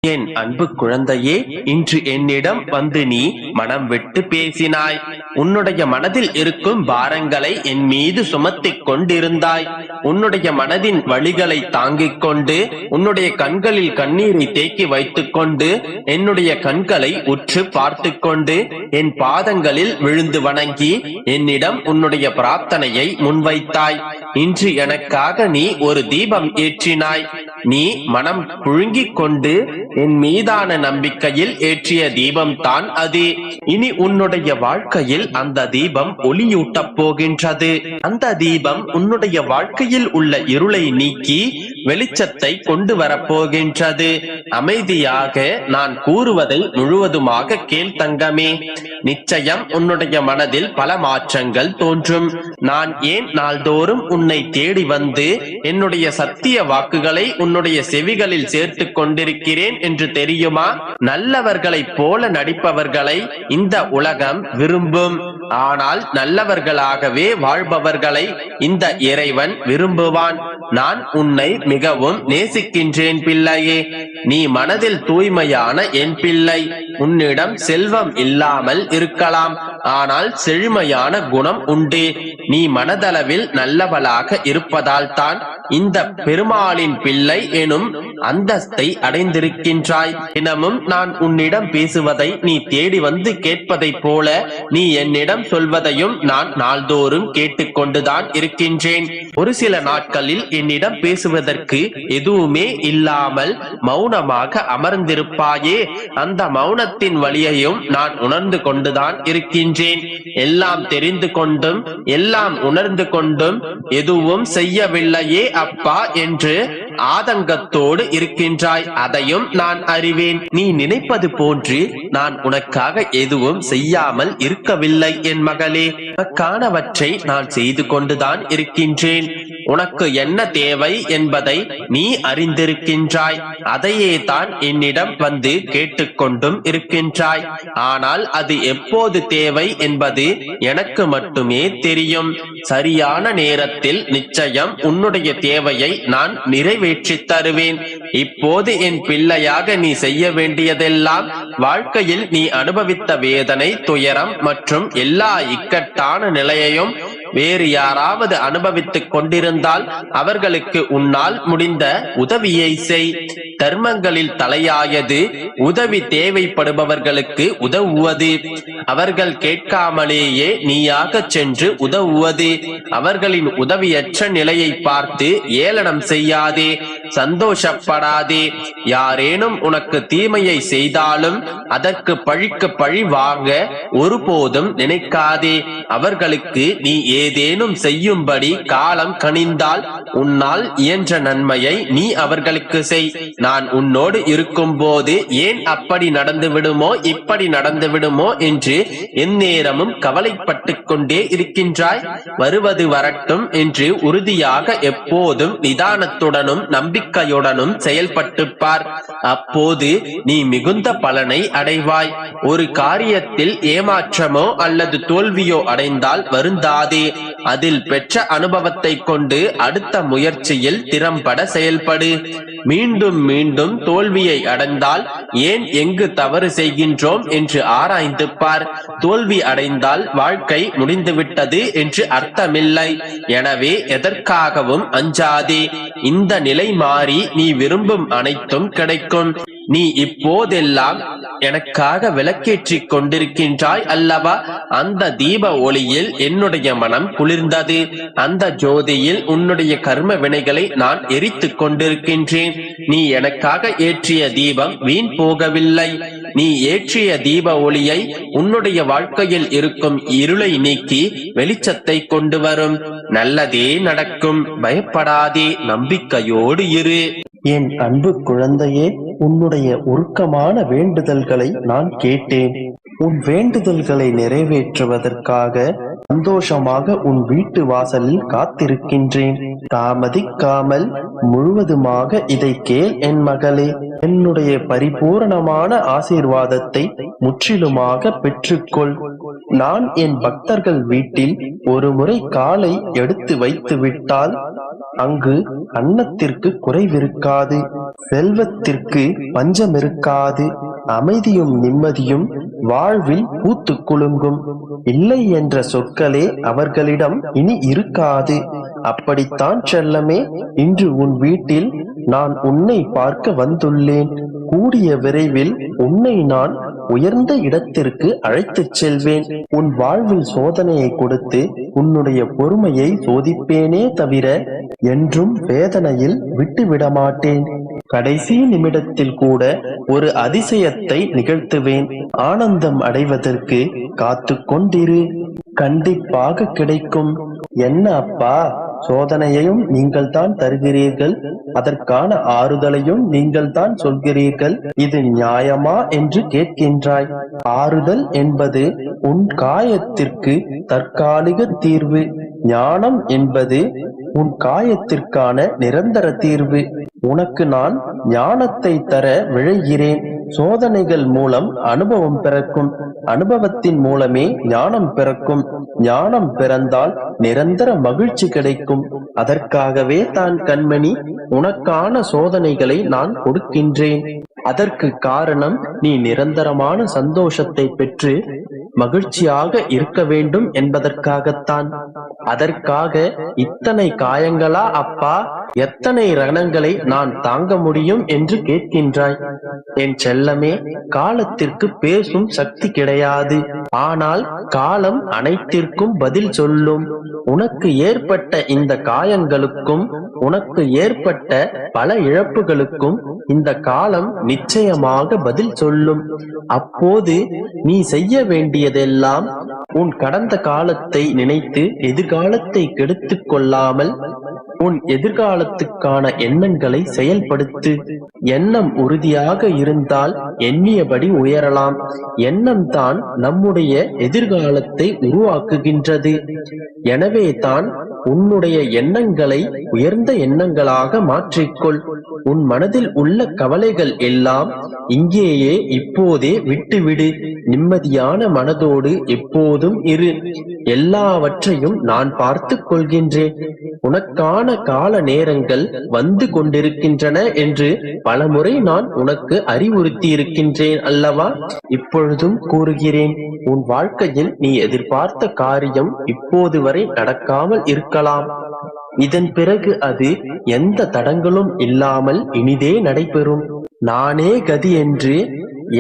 என் அன்பு குழந்தையே, இன்று என்னிடம் வந்து நீ மனம் விட்டு பேசினாய். உன்னுடைய மனதில் இருக்கும் பாரங்களை என் மீது சுமத்திக் கொண்டிருந்தாய். உன்னுடைய மனதின் வழிகளை தாங்கிக் கொண்டு, உன்னுடைய கண்களில் கண்ணீரை தேக்கி வைத்துக் கொண்டு, என்னுடைய கண்களை உற்று பார்த்து கொண்டு, என் பாதங்களில் விழுந்து வணங்கி என்னிடம் உன்னுடைய பிரார்த்தனையை முன்வைத்தாய். இன்று எனக்காக நீ ஒரு தீபம் ஏற்றினாய். நீ மனம் புழுங்கிக் கொண்டு என் மீதான நம்பிக்கையில் ஏற்றிய தீபம் தான் அது. இனி உன்னுடைய வாழ்க்கையில் அந்த தீபம் ஒளியூட்டப் போகின்றது. அந்த தீபம் உன்னுடைய வாழ்க்கையில் உள்ள இருளை நீக்கி வெளிச்சத்தை கொண்டு வரப்போகின்றது. அமைதியாக நான் கூறுவதை முழுவதுமாக கேள் தங்கமே. நிச்சயம் உன்னுடைய மனதில் பல மாற்றங்கள் தோன்றும். நான் ஏன் நாள்தோறும் உன்னை தேடி வந்து என்னுடைய சத்திய வாக்குகளை உன்னுடைய செவிகளில் சேர்த்து கொண்டிருக்கிறேன் என்று தெரியுமா? நல்லவர்களைப் போல நடிப்பவர்களை இந்த உலகம் விரும்பும். ஆனால் நல்லவர்களாகவே வாழ்பவர்களை இந்த இறைவன் விரும்புவான். நான் உன்னை மிகவும் நேசிக்கின்றேன் பிள்ளையே. நீ மனதில் தூய்மையான என் பிள்ளை. உன்னிடம் செல்வம் இல்லாமல் இருக்கலாம், ஆனால் செழுமையான குணம் உண்டு. நீ மனதளவில் நல்லவளாக இருப்பதால் தான் இந்த பெருமாளின் பிள்ளை எனும் அந்தஸ்தை அடைந்திருக்கின்றாய். தினமும் நான் உன்னிடம் பேசுவதை நீ தேடி வந்து கேட்பதைப் போல நீ என்னிடம் சொல்வதையும் நான் நாள்தோறும் கேட்டுக்கொண்டுதான் இருக்கின்றேன். ஒரு சில நாட்களில் என்னிடம் பேசுவதற்கு எதுவுமே இல்லாமல் மௌனமாக அமர்ந்திருப்பாயே, அந்த மௌனத்தின் வழியையும் நான் உணர்ந்து கொண்டுதான் இருக்கின்றேன். எல்லாம் தெரிந்து கொண்டும் எல்லாம் உணர்ந்து கொண்டும் எதுவும் செய்யவில்லையே அப்பா என்று ஆதங்கத்தோடு இருக்கின்றாய். அதையும் நான் அறிவேன். நீ நினைப்பது போன்று நான் உனக்காக எதுவும் செய்யாமல் இருக்கவில்லை என் மகளே. உனக்கானவற்றை நான் செய்து கொண்டுதான் இருக்கின்றேன். உனக்கு என்ன தேவை என்பதை நீ அறிந்திருக்கின்றாய். அதையே தான் என்னிடம் வந்து கேட்டுக்கொண்டும் இருக்கின்றாய். ஆனால் அது எப்போது தேவை என்பது எனக்கு மட்டுமே தெரியும். சரியான நேரத்தில் நிச்சயம் உன்னுடைய தேவையை நான் நிறைவேற்றி தருவேன். இப்போது என் பிள்ளையாக நீ செய்ய வேண்டியதெல்லாம் வாழ்க்கையில் நீ அனுபவித்த வேதனை, துயரம் மற்றும் எல்லா இக்கட்டான நிலையையும் வேறு யாராவது அனுபவித்துக் கொண்டிருந்தால் அவர்களுக்கு உன்னால் முடிந்த உதவியை செய். தர்மங்களில் தலையாயது உதவி தேவைப்படுபவர்களுக்கு உதவுவது. அவர்கள் கேட்காமலேயே நீயாக சென்று உதவுவது. அவர்களின் உதவியற்ற நிலையை பார்த்து ஏளனம் செய்யாதே, சந்தோஷப்படாதே. யாரேனும் உனக்கு தீமையை செய்தாலும் அதற்கு பழிக்கு பழி வாங்க ஒருபோதும் நினைக்காதே. அவர்களுக்கு நீ ஏதேனும் செய்யும்படி காலம் கனிந்தால் உன்னால் இயன்ற நன்மையை நீ அவர்களுக்கு செய். நான் உன்னோடு இருக்கும் போது ஏன் அப்படி நடந்து விடுமோ இப்படி நடந்து விடுமோ என்று எந்நேரமும் கவலைப்பட்டு கொண்டே இருக்கின்றாய்? வருவது வரட்டும் என்று உறுதியாக எப்போதும் நிதானத்துடனும் நம்பிக்கையுடனும் செயல்பட்டு பார். அப்போது நீ மிகுந்த பலனை அடைவாய். ஒரு காரியத்தில் ஏமாற்றமோ அல்லது தோல்வியோ அடைந்தால் வருந்தாதே. அதில் பெற்ற அனுபவத்தை கொண்டு அடுத்த முயற்சியில் திறம்பட செயல்படு. மீண்டும் மீண்டும் தோல்வியை அடைந்தால் ஏன் எங்கு தவறு செய்கின்றோம் என்று ஆராய்ந்து பார். தோல்வி அடைந்தால் வாழ்க்கை முடிந்துவிட்டது என்று அர்த்தமில்லை. எனவே எதற்காகவும் அஞ்சாதே. இந்த நிலை மாறி நீ விரும்பும் அனைத்தும் கிடைக்கும். நீ இப்போதெல்லாம் எனக்காக விளக்கேற்றிக் கொண்டிருக்கின்றாய் அல்லவா? அந்த தீப ஒளியில் என்னுடைய மனம் குளிர்ந்தது. அந்த ஜோதியில் உன்னுடைய கர்ம வினைகளை நான் எரித்துக் கொண்டிருக்கின்றேன். நீ எனக்காக ஏற்றிய தீபம் வீண் போகவில்லை. நீ ஏற்றிய தீப ஒளியை உன்னுடைய வாழ்க்கையில் இருக்கும் இருளை நீக்கி வெளிச்சத்தை கொண்டு வரும். நல்லதே நடக்கும். பயப்படாதே, நம்பிக்கையோடு இரு. என் அன்பு குழந்தையே, உன்னுடைய உருக்கமான வேண்டுதல்களை நான் கேட்டேன். உன் வேண்டுதல்களை நிறைவேற்றுவதற்காக சந்தோஷமாக உன் வீட்டு வாசலில் காத்திருக்கின்றேன். தாமதிக்காமல் முழுவதுமாக இதை கேள் என் மகளே. என்னுடைய பரிபூரணமான ஆசீர்வாதத்தை முற்றிலுமாக பெற்றுக்கொள். நான் என் பக்தர்கள் வீட்டில் ஒரு முறை காலை எடுத்து வைத்து விட்டால் அங்கு அன்னத்திற்கு குறைவிருக்காது, செல்வத்திற்கு பஞ்சம் இருக்காது, அமைதியும் நிம்மதியும் வாழ்வில் பூத்து குலுங்கும். இல்லை என்ற சொற்களே அவர்களிடம் இனி இருக்காது. அப்படித்தான் செல்லமே, இன்று உன் வீட்டில் நான் உன்னை பார்க்க வந்துள்ளேன். கூடிய விரைவில் உன்னை நான் உயர்ந்த இடத்திற்கு அழைத்துச் செல்வேன். உன் வாழ்வில் சோதனையை கொடுத்து உன்னுடைய பொறுமையை சோதிப்பேனே தவிர என்றும் வேதனையில் விட்டுவிட மாட்டேன். கடைசி நிமிடத்தில் கூட ஒரு அதிசயத்தை நிகழ்த்துவேன். ஆனந்தம் அடைவதற்கு காத்து கொண்டிரு, கண்டிப்பாக கிடைக்கும். என்ன அப்பா, சோதனையையும் நீங்கள் தான் தருகிறீர்கள், அதற்கான ஆறுதலையும் நீங்கள் தான் சொல்கிறீர்கள், இது நியாயமா என்று கேட்கின்றாய். ஆறுதல் என்பது உன் காயத்திற்கு தற்காலிக தீர்வு, ஞானம் என்பது உன் காயத்திற்கான நிரந்தர தீர்வு. உனக்கு நான் ஞானத்தை தர விழைகிறேன். சோதனைகள் மூலம் அனுபவம் பிறக்கும், அனுபவத்தின் மூலமே ஞானம் பிறக்கும், ஞானம் பிறந்தால் நிரந்தர மகிழ்ச்சி கிடைக்கும். அதற்காகவே தான் கண்மணி, உனக்கான சோதனைகளை நான் கொடுக்கின்றேன். அதற்கு காரணம், நீ நிரந்தரமான சந்தோஷத்தை பெற்று மகிழ்ச்சியாக இருக்க வேண்டும் என்பதற்காகத்தான். அதற்காக இத்தனை காயங்களா அப்பா, எத்தனை ரணங்களை நான் தாங்க முடியும் என்று கேட்கின்றாய். என் செல்லமே, காலத்திற்கு பேசும் சக்தி கிடையாது. ஆனால் காலம் அனைத்திற்கும் பதில் சொல்லும். உனக்கு ஏற்பட்ட இந்த காயங்களுக்கும் உனக்கு ஏற்பட்ட பல இழப்புகளுக்கும் இந்த காலம் நிச்சயமாக பதில் சொல்லும். அப்போது நீ செய்ய வேண்டியதெல்லாம், உன் கடந்த காலத்தை நினைத்து எதிர்காலத்தை கெடுத்துக் கொள்ளாமல் உன் எதிர்காலத்துக்கான எண்ணங்களை செயல்படுத்து. எண்ணம் உறுதியாக இருந்தால் எண்ணியபடி உயரலாம். எண்ணம் தான் நம்முடைய எதிர்காலத்தை உருவாக்குகின்றது. எனவே தான் உன்னுடைய எண்ணங்களை உயர்ந்த எண்ணங்களாக மாற்றிக்கொள். உன் மனதில் உள்ள கவலைகள் எல்லாம் இங்கேயே இப்போதே விட்டுவிடு. நிம்மதியான மனதோடு எப்போதும் இரு. எல்லாவற்றையும் நான் பார்த்துக் கொள்கின்றேன். உனக்கான கால நேரங்கள் வந்து கொண்டிருக்கின்றன என்று பலமுறை நான் உனக்கு அறிவுறுத்தி இருக்கின்றேன் அல்லவா? இப்பொழுதும் கூறுகிறேன், உன் வாழ்க்கையில் நீ எதிர்பார்த்த காரியம் இப்போது வரை நடக்காமல் இருக்கலாம். இதன் பிறகு அது எந்த தடங்களும் இல்லாமல் இனிதே நடைபெறும். நானே கதி என்று,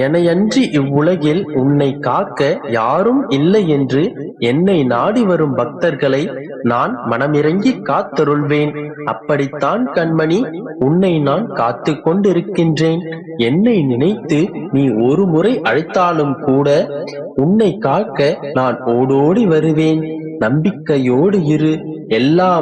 எனையன்றி இவ்வுலகில் உன்னை காக்க யாரும் இல்லை என்று என்னை நாடி வரும் பக்தர்களை நான் மனமிறங்கி காத்தருள்வேன். அப்படித்தான் கண்மணி, உன்னை நான் காத்து கொண்டிருக்கின்றேன். என்னை நினைத்து நீ ஒரு முறை அழைத்தாலும் கூட உன்னை காக்க நான் ஓடோடி வருவேன். நம்பிக்கையோடு இரு. எல்லா